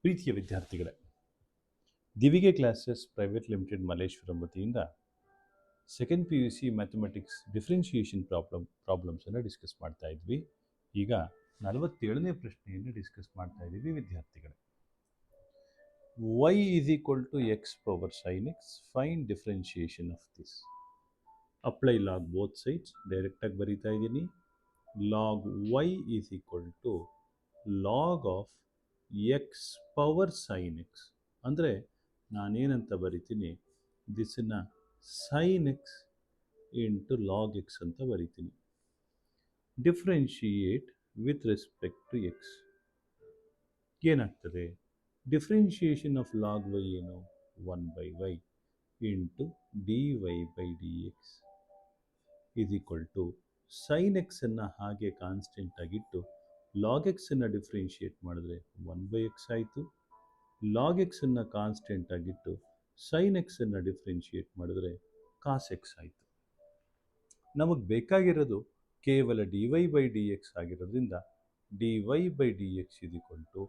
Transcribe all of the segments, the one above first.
ಪ್ರೀತಿಯ ವಿದ್ಯಾರ್ಥಿಗಳೇ, ದಿವಿಗೆ ಕ್ಲಾಸಸ್ ಪ್ರೈವೇಟ್ ಲಿಮಿಟೆಡ್ ಮಲ್ಲೇಶ್ವರಂ ವತಿಯಿಂದ second P U C mathematics differentiation ಪ್ರಾಬ್ಲಮ್ಸನ್ನು ಡಿಸ್ಕಸ್ ಮಾಡ್ತಾ ಇದ್ವಿ. ಈಗ 47ನೇ ಪ್ರಶ್ನೆಯನ್ನು ಡಿಸ್ಕಸ್ ಮಾಡ್ತಾ ಇದ್ದೀವಿ ವಿದ್ಯಾರ್ಥಿಗಳೇ. y is equal to x power sin x, find differentiation of this. Apply log both sides, ಡೈರೆಕ್ಟಾಗಿ ಬರೀತಾ ಇದ್ದೀನಿ. Log y is equal to log of x power sine x. ಅಂದರೆ ನಾನೇನಂತ ಬರಿತೀನಿ, ದಿಸನ್ನು sine x into log x ಅಂತ ಬರಿತೀನಿ. Differentiate with respect to x ಏನಾಗ್ತದೆ? ಡಿಫ್ರೆನ್ಷಿಯೇಷನ್ ಆಫ್ ಲಾಗ್ ವೈ ಏನು? 1/y into d y by d x is equal to sine ಎಕ್ಸನ್ನು ಹಾಗೆ ಕಾನ್ಸ್ಟೆಂಟ್ ಆಗಿಟ್ಟು ಲಾಗ್ ಎಕ್ಸನ್ನು ಡಿಫ್ರೆನ್ಷಿಯೇಟ್ ಮಾಡಿದ್ರೆ 1/x ಆಯಿತು. ಲಾಗ್ ಎಕ್ಸನ್ನು ಕಾನ್ಸ್ಟೆಂಟ್ ಆಗಿಟ್ಟು ಸೈನ್ ಎಕ್ಸನ್ನು ಡಿಫ್ರೆನ್ಷಿಯೇಟ್ ಮಾಡಿದ್ರೆ ಕಾಸ್ ಎಕ್ಸ್ ಆಯಿತು. ನಮಗೆ ಬೇಕಾಗಿರೋದು ಕೇವಲ d y by d x ಆಗಿರೋದ್ರಿಂದ d y by d x is equal to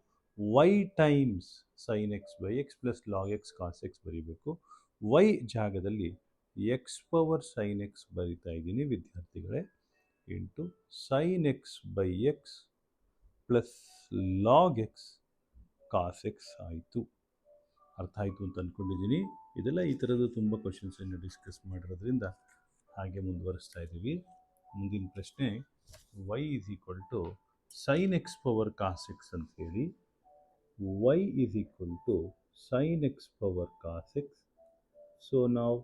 y times sine x by x plus log x cos x ಬರೀಬೇಕು. ವೈ ಜಾಗದಲ್ಲಿ ಎಕ್ಸ್ ಪವರ್ ಸೈನ್ ಎಕ್ಸ್ ಬರಿತಾ ಇದ್ದೀನಿ ವಿದ್ಯಾರ್ಥಿಗಳೇ, into sine x by x plus log x cos x ಆಯಿತು. ಅರ್ಥ ಆಯಿತು ಅಂತ ಅಂದ್ಕೊಂಡಿದ್ದೀನಿ. ಇದೆಲ್ಲ ಈ ಥರದ್ದು ತುಂಬ ಕ್ವಶನ್ಸನ್ನು ಡಿಸ್ಕಸ್ ಮಾಡಿರೋದ್ರಿಂದ ಹಾಗೆ ಮುಂದುವರಿಸ್ತಾ ಇದ್ದೀವಿ. ಮುಂದಿನ ಪ್ರಶ್ನೆ y is equal to sine x power cos x ಅಂತ ಹೇಳಿ. y is equal to sine x power cos x. So ನಾವು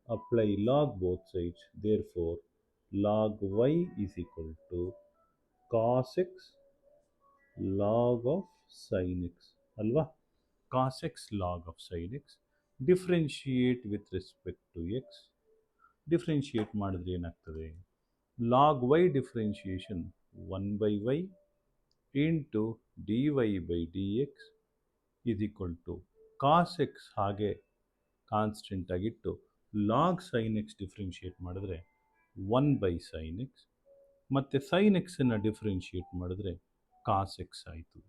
apply log both sides, therefore log y is equal to cos x log of sine x ಅಲ್ವಾ? Cos x log of sine x. Differentiate with respect to x. Differentiate ಮಾಡಿದ್ರೆ ಏನಾಗ್ತದೆ? Log y differentiation 1/y into d y by d x is equal to cos x ಹಾಗೆ constant ಆಗಿಟ್ಟು log sine x differentiate ಮಾಡಿದ್ರೆ 1/sin x, ಮತ್ತು sine ಎಕ್ಸನ್ನು differentiate ಮಾಡಿದ್ರೆ cos x ಆಯಿತು.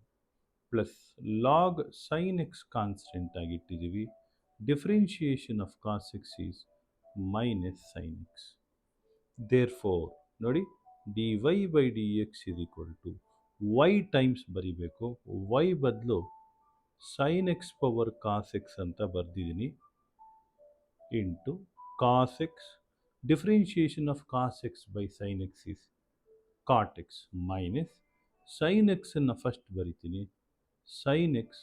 Plus log sine x constant ಆಗಿಟ್ಟಿದ್ದೀವಿ. Differentiation of cos x is minus sine x. Therefore ನೋಡಿ, d y by d x is equal to y times ಬರೀಬೇಕು. Y ಬದಲು sine x power cos x ಅಂತ ಬರೆದಿದ್ದೀನಿ, into cos x. Differentiation of cos x by sine x is cot X minus sine ಎಕ್ಸನ್ನು first ಬರಿತೀನಿ, sine x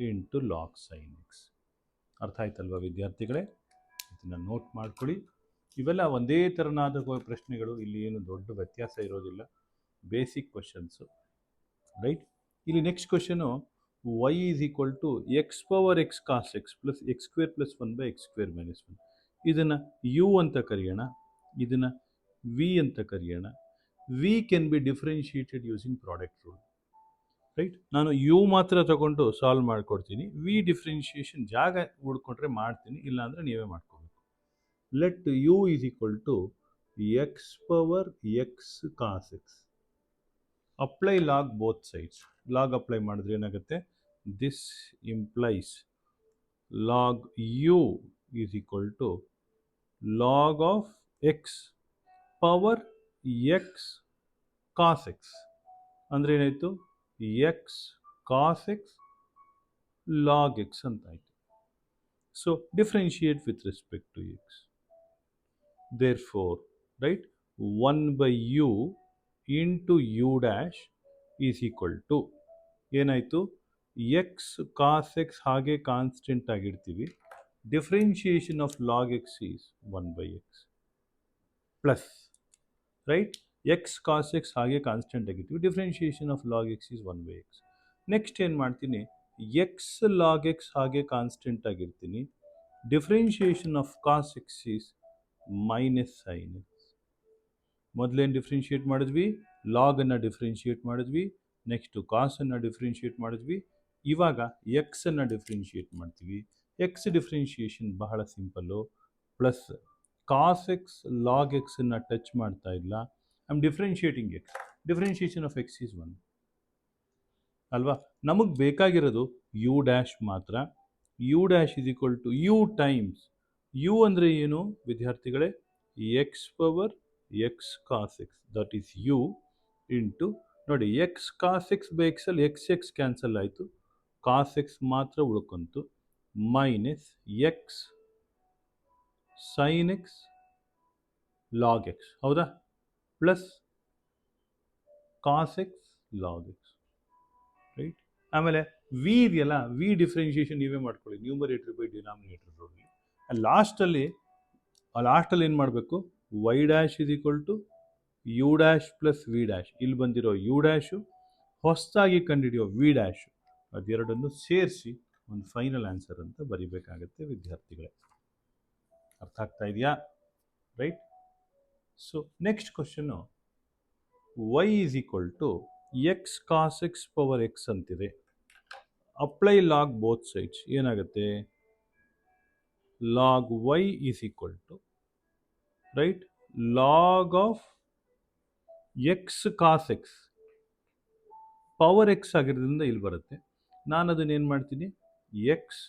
into log sine x. ಅರ್ಥ ಆಯ್ತಲ್ವ ವಿದ್ಯಾರ್ಥಿಗಳೇ? ಇದನ್ನು ನೋಟ್ ಮಾಡ್ಕೊಳ್ಳಿ. ಇವೆಲ್ಲ ಒಂದೇ ಥರನಾದ ಪ್ರಶ್ನೆಗಳು, ಇಲ್ಲಿ ಏನು ದೊಡ್ಡ ವ್ಯತ್ಯಾಸ ಇರೋದಿಲ್ಲ, ಬೇಸಿಕ್ ಕ್ವಶನ್ಸು, ರೈಟ್? ಇಲ್ಲಿ next question y is equal to x power x cos x plus x square plus 1/x² - 1. ಇದನ್ನು ಯು ಅಂತ ಕರೆಯೋಣ, ಇದನ್ನು ವಿ ಅಂತ ಕರೆಯೋಣ. We can be differentiated using product rule, right? ನಾನು ಯು ಮಾತ್ರ ತಗೊಂಡು ಸಾಲ್ವ್ ಮಾಡಿಕೊಡ್ತೀನಿ. ವಿ ಡಿಫ್ರೆನ್ಷಿಯೇಷನ್ ಜಾಗ ಹುಡ್ಕೊಂಡ್ರೆ ಮಾಡ್ತೀನಿ, ಇಲ್ಲಾಂದರೆ ನೀವೇ ಮಾಡ್ಕೋಬೇಕು. Let u is equal to x power x cos x. Apply log both sides. Log apply ಮಾಡಿದ್ರೆ ಏನಾಗುತ್ತೆ? This implies log u is equal to log of x power x cos x. ಅಂದರೆ ಏನಾಯಿತು? X cos x log x ಅಂತ ಆಯಿತು. So differentiate with respect to x. Therefore, right, 1/u into u dash is equal to ಏನಾಯಿತು? X cos x ಹಾಗೆ constant ಆಗಿರ್ತೀವಿ. Differentiation of log x is 1/x plus, right? X cos x ಹಾಗೆ constant ಆಗಿರ್ತೀವಿ. Differentiation of log x is 1/x. Next ಏನು ಮಾಡ್ತೀನಿ? X log x ಹಾಗೆ constant ಆಗಿರ್ತೀನಿ. Differentiation of cos x is minus sine x. ಮೊದಲೇನು differentiate ಮಾಡಿದ್ವಿ? ಲಾಗನ್ನು differentiate ಮಾಡಿದ್ವಿ. ನೆಕ್ಸ್ಟು ಕಾಸನ್ನು ಡಿಫ್ರೆನ್ಷಿಯೇಟ್ ಮಾಡಿದ್ವಿ. ಇವಾಗ ಎಕ್ಸನ್ನು ಡಿಫ್ರೆನ್ಷಿಯೇಟ್ ಮಾಡ್ತೀವಿ. ಎಕ್ಸ್ ಡಿಫ್ರೆನ್ಷಿಯೇಷನ್ ಬಹಳ simple. Plus cos x log ಎಕ್ಸನ್ನು touch ಮಾಡ್ತಾ ಇಲ್ಲ. I am differentiating x. Differentiation of x is 1. ಅಲ್ವಾ? ನಮಗೆ ಬೇಕಾಗಿರೋದು ಯು ಡ್ಯಾಶ್ ಮಾತ್ರ. U dash is equal to u times u ಅಂದರೆ ಏನು ವಿದ್ಯಾರ್ಥಿಗಳೇ? X power x cos x, that is u into ನೋಡಿ ಎಕ್ಸ್ ಕಾಸ್ ಎಕ್ಸ್ ಬೈ ಎಕ್ಸಲ್ಲಿ x x cancel ಆಯಿತು, ಕಾಸ್ ಎಕ್ಸ್ ಮಾತ್ರ ಉಳ್ಕೊಂತು, minus x sine x log x, ಹೌದಾ? Plus cos x log x, right? ಆಮೇಲೆ ವಿ ಇದೆಯಲ್ಲ, v differentiation ನೀವೇ ಮಾಡ್ಕೊಳ್ಳಿ, ನ್ಯೂಮರೇಟರ್ ಬೈ ಡಿನಾಮಿನೇಟರ್ ನೋಡಿ. ಲಾಸ್ಟಲ್ಲಿ ಏನು ಮಾಡಬೇಕು? Y dash is equal to u dash plus v dash, ಇಲ್ಲಿ ಬಂದಿರೋ ಯು ಡ್ಯಾಶು ಹೊಸದಾಗಿ ಕಂಡುಹಿಡಿಯೋ ವಿ ಡ್ಯಾಶು, ಅದೆರಡನ್ನು ಸೇರಿಸಿ ಒಂದು ಫೈನಲ್ ಆನ್ಸರ್ ಅಂತ ಬರಿಬೇಕಾಗತ್ತೆ ವಿದ್ಯಾರ್ಥಿಗಳೇ. ಅರ್ಥ ಆಗ್ತಾ ಇದೆಯಾ? Right. So next question y is equal to x cos x power x ಅಂತಿದೆ. ಅಪ್ಲೈ ಲಾಗ್ ಬೋತ್ ಸೈಡ್ಸ್, ಏನಾಗುತ್ತೆ? Log y is equal to right log of x cos x power x ಆಗಿರೋದ್ರಿಂದ ಇಲ್ಲಿ ಬರುತ್ತೆ. ನಾನು ಅದನ್ನು ಏನು ಮಾಡ್ತೀನಿ? X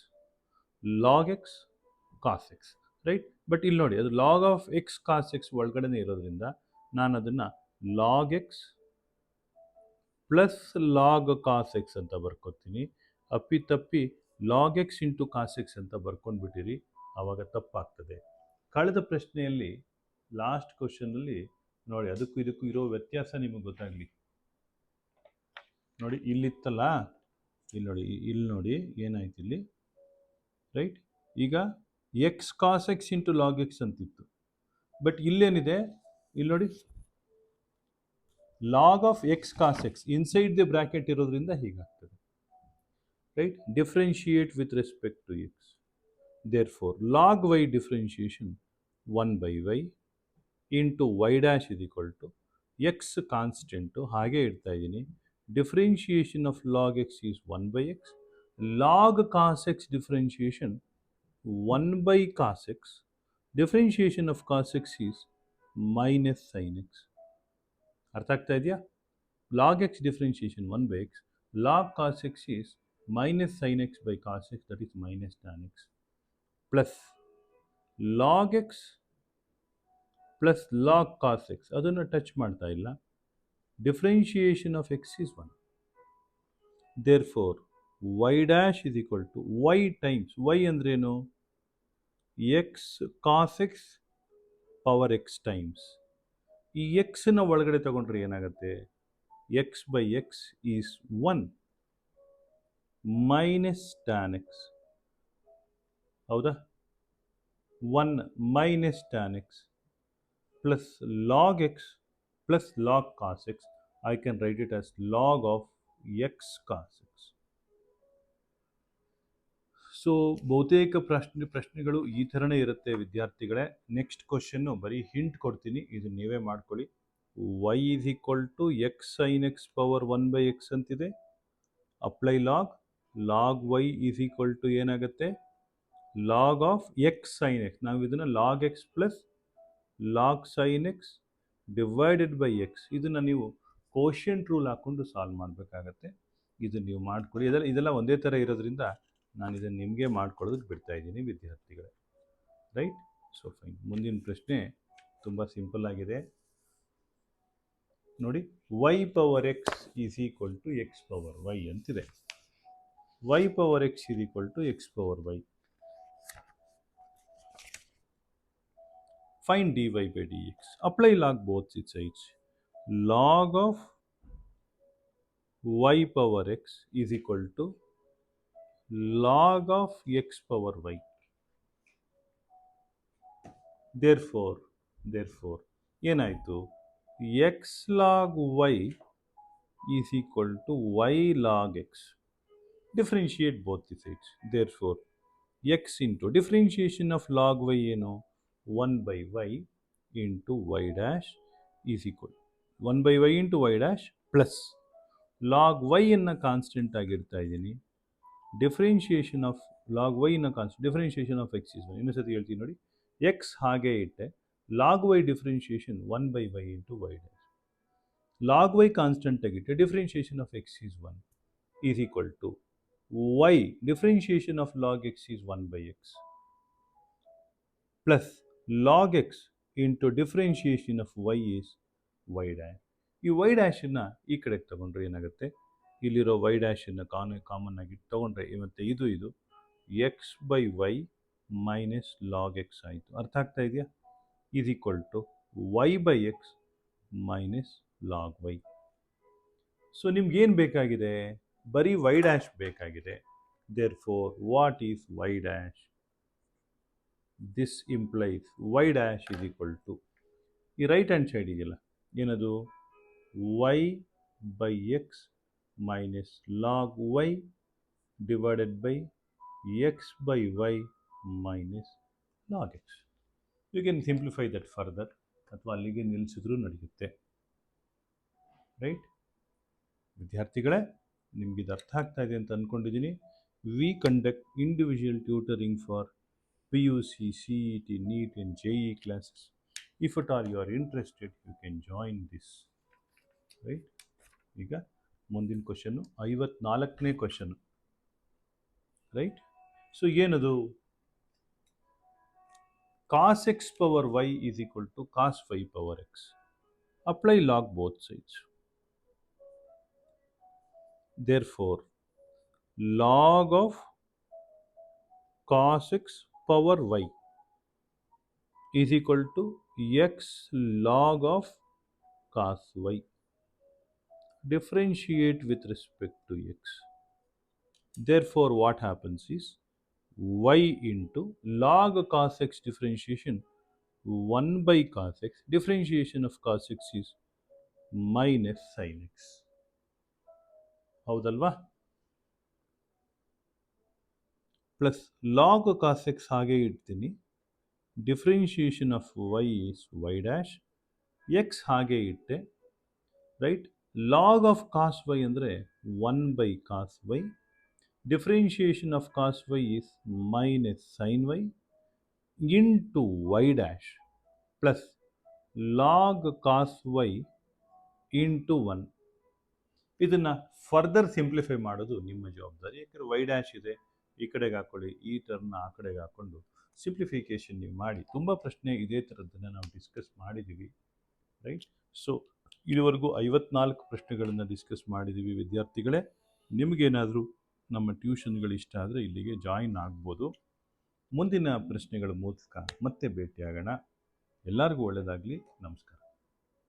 log x cos x, right? But ಇಲ್ಲಿ ನೋಡಿ, ಅದು log of x cos x ಒಳಗಡೆ ಇರೋದ್ರಿಂದ ನಾನು ಅದನ್ನು log x plus log cos x ಅಂತ ಬರ್ಕೊತೀನಿ. ಅಪ್ಪಿತಪ್ಪಿ log x into cos x ಅಂತ ಬರ್ಕೊಂಡ್ಬಿಟ್ಟಿರಿ, ಆವಾಗ ತಪ್ಪಾಗ್ತದೆ. ಕಳೆದ ಪ್ರಶ್ನೆಯಲ್ಲಿ ಲಾಸ್ಟ್ ಕ್ವಶನಲ್ಲಿ ನೋಡಿ, ಅದಕ್ಕೂ ಇದಕ್ಕೂ ಇರೋ ವ್ಯತ್ಯಾಸ ನಿಮಗೆ ಗೊತ್ತಾಗಲಿ. ನೋಡಿ ಇಲ್ಲಿತ್ತಲ್ಲ, ಇಲ್ಲಿ ನೋಡಿ ಏನಾಯ್ತು ಇಲ್ಲಿ, ರೈಟ್? ಈಗ x cos x into log x ಅಂತಿತ್ತು, ಬಟ್ ಇಲ್ಲೇನಿದೆ? ಇಲ್ಲಿ ನೋಡಿ, log of x cos x inside the bracket ಇರೋದ್ರಿಂದ ಹೀಗಾಗ್ತದೆ, right? Differentiate with respect to x. Therefore log y differentiation 1/y into y dash is equal to x constant ಹಾಗೆ ಇಡ್ತಾ ಇದ್ದೀನಿ. Differentiation of log x is 1/x. Log cos x differentiation 1/cos x. Differentiation of cos x is minus sine x. ಅರ್ಥ ಆಗ್ತಾ ಇದೆಯಾ? Log x differentiation 1/x, log cos x is minus sine x by cos x, that is minus tan x, plus log x plus log cos x, ಅದನ್ನು touch ಮಾಡ್ತಾ ಇಲ್ಲ. Differentiation of x is 1. Therefore y dash is equal to y times, y ಅಂದ್ರೇನು? X cos x power x times, ಈ ಎಕ್ಸ್ನ ಒಳಗಡೆ ತಗೊಂಡ್ರೆ ಏನಾಗುತ್ತೆ? X by x is 1 minus tan x, ಹೌದಾ? 1 minus tan x plus log x plus log cos x. I can write it as log of x cos x. So ಬಹುತೇಕ ಪ್ರಶ್ನೆಗಳು ಈ ಥರನೇ ಇರುತ್ತೆ ವಿದ್ಯಾರ್ಥಿಗಳೇ. ನೆಕ್ಸ್ಟ್ ಕ್ವಶನ್ನು ಬರೀ ಹಿಂಟ್ ಕೊಡ್ತೀನಿ, ಇದು ನೀವೇ ಮಾಡ್ಕೊಳ್ಳಿ. y is equal to x sine x power 1/x ಅಂತಿದೆ. Apply log y is equal to ಏನಾಗುತ್ತೆ? Log of x sine x. ನಾವು ಇದನ್ನು log x plus log sine x divided by x, ಇದನ್ನು ನೀವು ಕೋಶಿಯಂಟ್ ರೂಲ್ ಹಾಕ್ಕೊಂಡು solve ಮಾಡಬೇಕಾಗತ್ತೆ. ಇದನ್ನು ನೀವು ಮಾಡ್ಕೊಳ್ಳಿ. ಇದೆಲ್ಲ ಒಂದೇ ಥರ ಇರೋದ್ರಿಂದ ನಾನು ಇದನ್ನು ನಿಮಗೆ ಮಾಡ್ಕೊಳ್ಳೋದಕ್ಕೆ ಬಿಡ್ತಾ ಇದ್ದೀನಿ ವಿದ್ಯಾರ್ಥಿಗಳೇ, ರೈಟ್? So fine. ಮುಂದಿನ ಪ್ರಶ್ನೆ ತುಂಬ ಸಿಂಪಲ್ ಆಗಿದೆ ನೋಡಿ. Y power x is equal to x power y ಅಂತಿದೆ. Y power x is equal to x power y. Find dy by dx. Apply log both sides. Log of y power x is equal to log of x power y. Therefore, ಏನಾಯಿತು? x log y is equal to y log x. Differentiate both the sides. Therefore, x into differentiation of log y ಏನು? 1/y into y dash is equal 1/y into y dash plus log y ಅನ್ನು constant ಆಗಿರ್ತಾ ಇದ್ದೀನಿ. Differentiation of log y ನ constant, differentiation of x is 1. ಇನ್ನೊಂದ್ಸತಿ ಹೇಳ್ತೀನಿ ನೋಡಿ, x ಹಾಗೆ ಇಟ್ಟೆ, log y differentiation 1/y into y dash. Log y constant ಆಗಿಟ್ಟೆ, differentiation of x is 1. is equal to y, differentiation of log x is 1 by x, plus log x into differentiation of y is y dash. ಈ y ಡ್ಯಾಶನ್ನು ಈ ಕಡೆಗೆ ತಗೊಂಡ್ರೆ ಏನಾಗುತ್ತೆ, ಇಲ್ಲಿರೋ y ಡ್ಯಾಶನ್ನು common ಆಗಿ ತಗೊಂಡ್ರೆ ಮತ್ತು ಇದು x by y minus log x ಆಯಿತು. ಅರ್ಥ ಆಗ್ತಾ ಇದೆಯಾ? Is equal to y by x minus log y. So ನಿಮ್ಗೇನು ಬೇಕಾಗಿದೆ? ಬರೀ ವೈ ಡ್ಯಾಶ್ ಬೇಕಾಗಿದೆ. Therefore what is y dash? This implies y dash is equal to, ಈ right hand side ಇದೆಯಲ್ಲ ಏನದು, y by x minus log y divided by x by y minus log x. You can simplify that further, ಅಥವಾ ಅಲ್ಲಿಗೆ ನಿಲ್ಲಿಸಿದ್ರೂ ನಡೆಯುತ್ತೆ. Right ವಿದ್ಯಾರ್ಥಿಗಳೇ, ನಿಮಗಿದು ಅರ್ಥ ಆಗ್ತಾ ಇದೆ ಅಂತ ಅಂದ್ಕೊಂಡಿದ್ದೀನಿ. We conduct individual tutoring for PUC, CET, NEET and JEE classes. If at all you are interested, you can join this. Right? ಈಗ ಮುಂದಿನ ಕ್ವಶನ್ನು 54ನೇ ಕ್ವಶನ್. ರೈಟ್? ಸೊ ಏನದು? cos x power y is equal to cos y power x. Apply log both sides. Therefore, log of cos x power y is equal to x log of cos y. Differentiate with respect to x. Therefore, what happens is y into log cos x differentiation 1 by cos x. Differentiation of cos x is minus sin x. ಹೌದಲ್ವಾ? Plus log cos x ಹಾಗೆ ಇಡ್ತೀನಿ. Differentiation of y is y dash. X ಹಾಗೆ ಇಟ್ಟೆ. Right? Log of cos y ಅಂದರೆ 1 by cos y. Differentiation of cos y is minus sine y into y dash plus log cos y into 1. ಇದನ್ನು further simplify ಮಾಡೋದು ನಿಮ್ಮ ಜವಾಬ್ದಾರಿ. ಯಾಕಂದರೆ Y dash ಇದೆ, ಈ ಕಡೆಗೆ ಹಾಕ್ಕೊಳ್ಳಿ, ಈ ಟರ್ಮ್ನ ಆ ಕಡೆಗೆ ಹಾಕ್ಕೊಂಡು ಸಿಂಪ್ಲಿಫಿಕೇಷನ್ ನೀವು ಮಾಡಿ. ತುಂಬ ಪ್ರಶ್ನೆ ಇದೇ ಥರದ್ದನ್ನು ನಾವು ಡಿಸ್ಕಸ್ ಮಾಡಿದ್ದೀವಿ. ರೈಟ್? ಸೊ ಇದುವರೆಗೂ 54 ಪ್ರಶ್ನೆಗಳನ್ನು ಡಿಸ್ಕಸ್ ಮಾಡಿದ್ದೀವಿ ವಿದ್ಯಾರ್ಥಿಗಳೇ. ನಿಮಗೇನಾದರೂ ನಮ್ಮ ಟ್ಯೂಷನ್ಗಳು ಇಷ್ಟ ಆದರೆ ಇಲ್ಲಿಗೆ ಜಾಯಿನ್ ಆಗ್ಬೋದು. ಮುಂದಿನ ಪ್ರಶ್ನೆಗಳ ಮೂಲಕ ಮತ್ತೆ ಭೇಟಿಯಾಗೋಣ. ಎಲ್ಲರಿಗೂ ಒಳ್ಳೆಯದಾಗಲಿ. ನಮಸ್ಕಾರ.